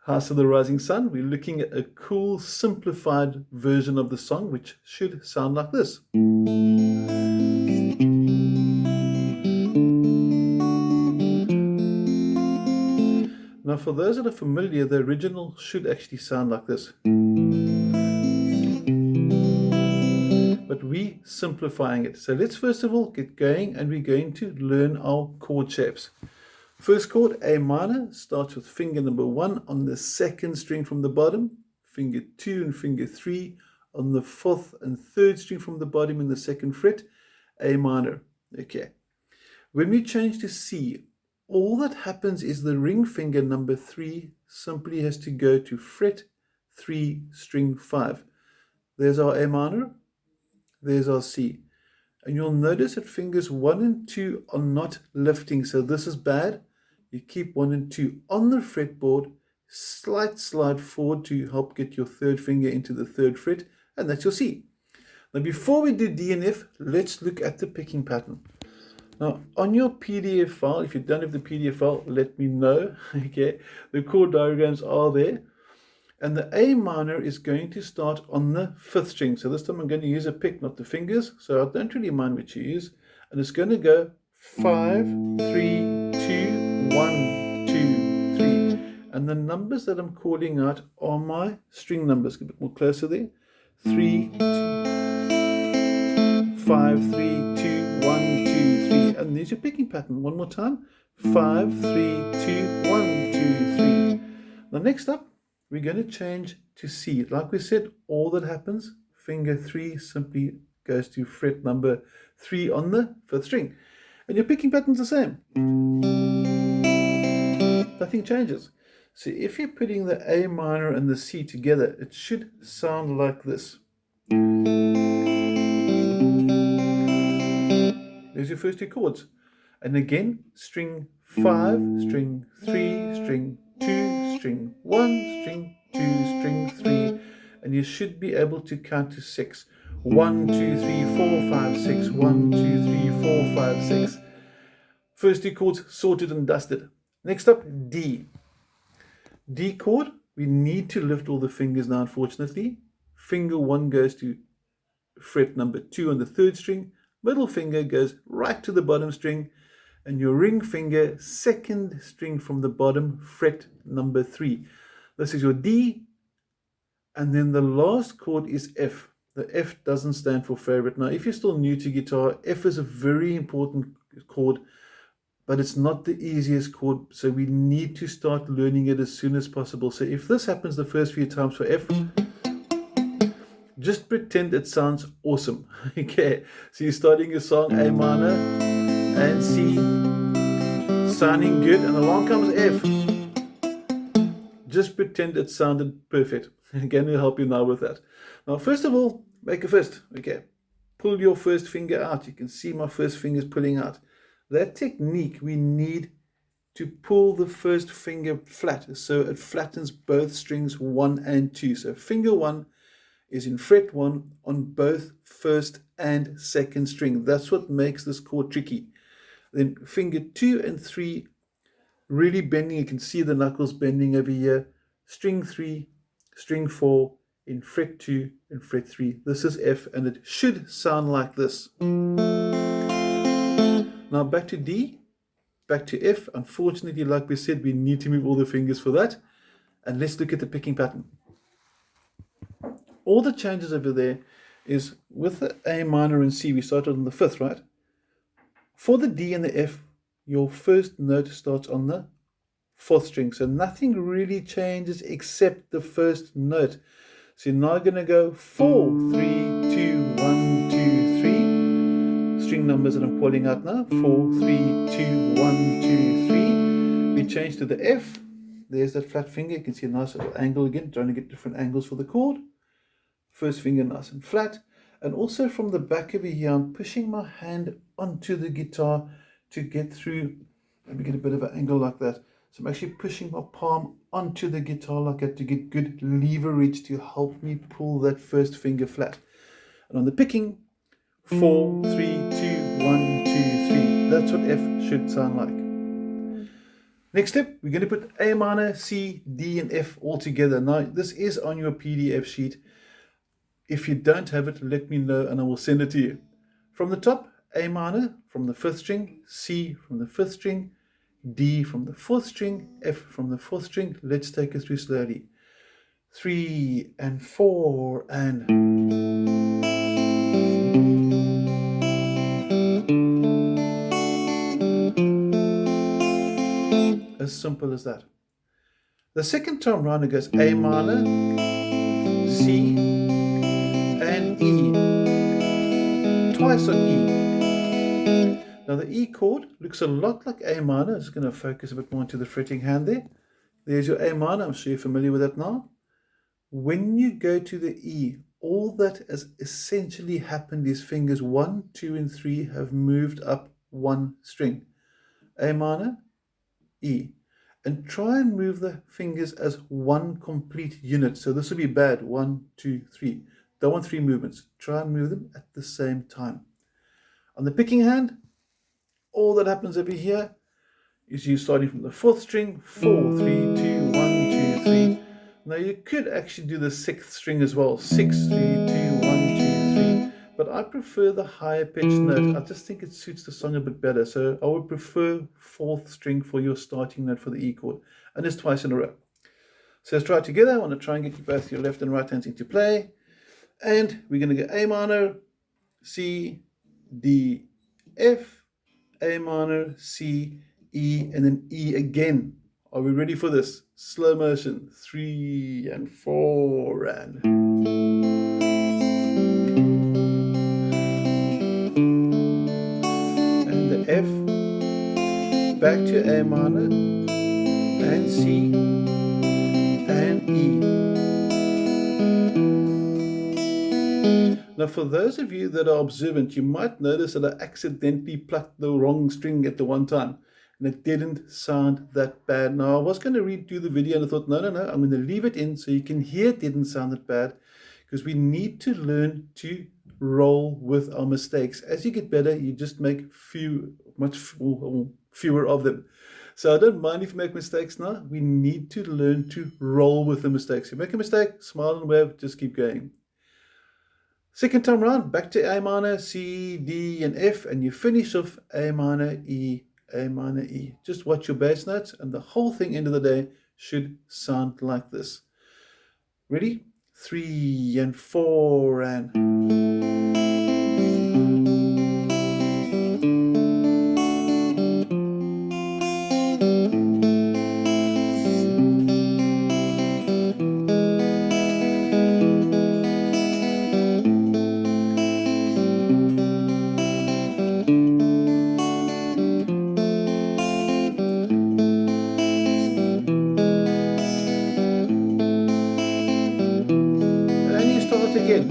House of the Rising Sun. We're looking at a cool, simplified version of the song, which should sound like this. Now, for those that are familiar, the original should actually sound like this. But we're simplifying it. So let's first of all get going, and we're going to learn our chord shapes. First chord, A minor, starts with finger number 1 on the 2nd string from the bottom, finger 2 and finger 3 on the 4th and 3rd string from the bottom in the 2nd fret, A minor. Okay. When we change to C, all that happens is the ring finger number 3 simply has to go to fret 3, string 5. There's our A minor, there's our C. And you'll notice that fingers 1 and 2 are not lifting, so this is bad. You keep 1 and 2 on the fretboard, slight slide forward to help get your 3rd finger into the 3rd fret, and that's your C. Now before we do D and F, let's look at the picking pattern. Now on your PDF file, if you don't have the PDF file, let me know. Okay, the chord diagrams are there. And the A minor is going to start on the 5th string. So this time I'm going to use a pick, not the fingers. So I don't really mind which you use. And it's going to go 5, 3, 2, 1, 2, 3. And the numbers that I'm calling out are my string numbers. Get a bit more closer there. 3, 2, 5, 3, 2, 1, 2, 3. And there's your picking pattern. One more time. 5, 3, 2, 1, 2, 3. Now next up, we're going to change to C. Like we said, all that happens, finger 3 simply goes to fret number 3 on the 5th string. And your picking pattern's the same. Nothing changes. So if you're putting the A minor and the C together, it should sound like this. There's your first 2 chords. And again, string 5, string 3, string 2, string 1, string 2, string 3, and you should be able to count to 6. 1, 2, 3, 4, 5, 6. 1, 2, 3, 4, 5, 6. First 2 chords sorted and dusted. Next up, D. D chord, we need to lift all the fingers now, unfortunately. Finger 1 goes to fret number 2 on the 3rd string. Middle finger goes right to the bottom string. And your ring finger, 2nd string from the bottom, fret number 3. This is your D. And then the last chord is F. The F doesn't stand for favorite. Now, if you're still new to guitar, F is a very important chord, but it's not the easiest chord. So we need to start learning it as soon as possible. So if this happens the first few times for F, just pretend it sounds awesome. Okay, so you're starting your song A minor and C, sounding good, and along comes F. Just pretend it sounded perfect. Again, we'll help you now with that. Now, first of all, make a fist. Okay, pull your first finger out. You can see my first finger is pulling out. That technique, we need to pull the first finger flat, so it flattens both strings 1 and 2. So finger 1 is in fret 1 on both 1st and 2nd string. That's what makes this chord tricky. Then finger 2 and 3 really bending. You can see the knuckles bending over here. String 3, string 4 in fret 2 and fret 3. This is F, and it should sound like this. Now back to D, back to F. Unfortunately, like we said, we need to move all the fingers for that. And let's look at the picking pattern. All the changes over there is with the A minor and C, we started on the 5th, right? For the D and the F, your first note starts on the 4th string. So nothing really changes except the first note. So you're now going to go 4, 3, 2, 1, 2, 3. String numbers that I'm calling out now. 4, 3, 2, 1, 2, 3. We change to the F. There's that flat finger. You can see a nice little angle again, trying to get different angles for the chord. First finger nice and flat. And also from the back over here, I'm pushing my hand onto the guitar to get through. Let me get a bit of an angle like that. So I'm actually pushing my palm onto the guitar like that to get good leverage to help me pull that first finger flat. And on the picking, 4, 3, 2, 1, 2, 3. That's what F should sound like. Next step, we're going to put A minor, C, D, and F all together. Now, this is on your PDF sheet. If you don't have it, let me know and I will send it to you. From the top, A minor from the 5th string, C from the 5th string, D from the 4th string, F from the 4th string. Let's take it through slowly. 3 and 4 and... As simple as that. The second time round it goes A minor, C, and E. Twice on E. Now the E chord looks a lot like A minor. I'm just going to focus a bit more into the fretting hand there. There's your A minor. I'm sure you're familiar with that now. When you go to the E, all that has essentially happened is fingers 1, 2, and 3 have moved up one string. A minor, E. And try and move the fingers as one complete unit. So this will be bad. 1, 2, 3. Don't want 3 movements. Try and move them at the same time. On the picking hand, all that happens over here is you starting from the 4th string, 4, 3, 2, 1, 2, 3. Now you could actually do the 6th string as well, 6, 3, 2, 1, 2, 3. But I prefer the higher pitched note. I just think it suits the song a bit better. So I would prefer 4th string for your starting note for the E chord. And it's twice in a row. So let's try it together. I want to try and get you both your left and right hands into play. And we're going to go A minor, C, D, F, A minor, C, E, and then E again. Are we ready for this? Slow motion. 3 and 4 and... And the F, back to A minor, and C, and E. Now for those of you that are observant, you might notice that I accidentally plucked the wrong string at the one time. And it didn't sound that bad. Now I was going to redo the video and I thought, no, I'm going to leave it in so you can hear it didn't sound that bad. Because we need to learn to roll with our mistakes. As you get better, you just make much fewer of them. So I don't mind if you make mistakes now. We need to learn to roll with the mistakes. You make a mistake, smile and wave, just keep going. Second time round, back to A minor, C, D, and F, and you finish off A minor, E, A minor, E. Just watch your bass notes, and the whole thing, end of the day, should sound like this. Ready? 3 and 4 and... again.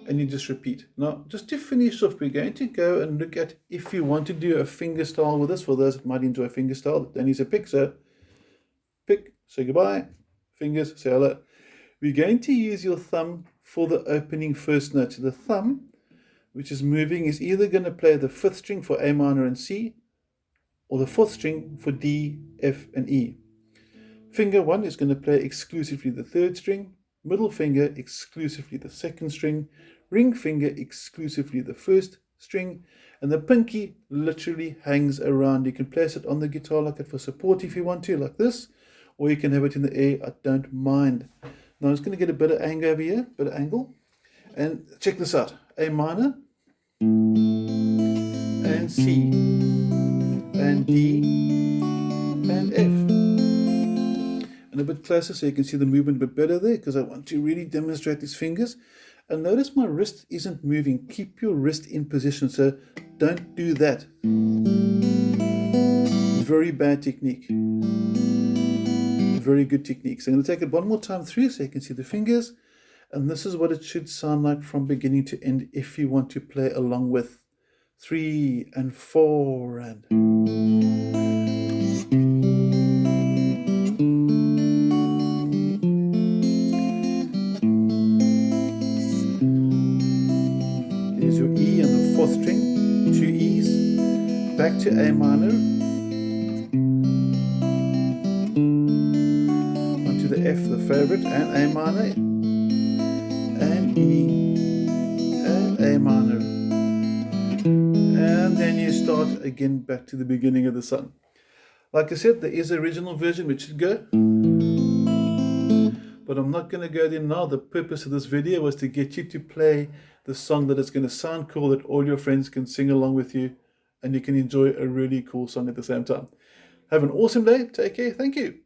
And you just repeat. Now, just to finish off, we're going to go and look at if you want to do a finger style with this. For those that might enjoy finger style, then needs a pick. So, pick, say goodbye, fingers, say hello. We're going to use your thumb for the opening first note. So the thumb, which is moving, is either going to play the 5th string for A minor and C, or the 4th string for D, F, and E. Finger 1 is going to play exclusively the 3rd string, middle finger exclusively the 2nd string, ring finger exclusively the 1st string, and the pinky literally hangs around. You can place it on the guitar like it for support if you want to, like this, or you can have it in the air. I don't mind. Now I'm just going to get a bit of angle over here, bit of angle, and check this out. A minor, and C, and D, and F. And a bit closer so you can see the movement a bit better there, because I want to really demonstrate these fingers. And notice my wrist isn't moving. Keep your wrist in position, so don't do that. Very bad technique. Very good technique. So I'm going to take it one more time through so you can see the fingers. And this is what it should sound like from beginning to end if you want to play along with 3 and 4 and... back to A minor, onto the F, the favorite, and A minor, and E, and A minor. And then you start again back to the beginning of the song. Like I said, there is an original version which should go, but I'm not going to go there now. The purpose of this video was to get you to play the song that is going to sound cool, that all your friends can sing along with you, and you can enjoy a really cool song at the same time. Have an awesome day. Take care. Thank you.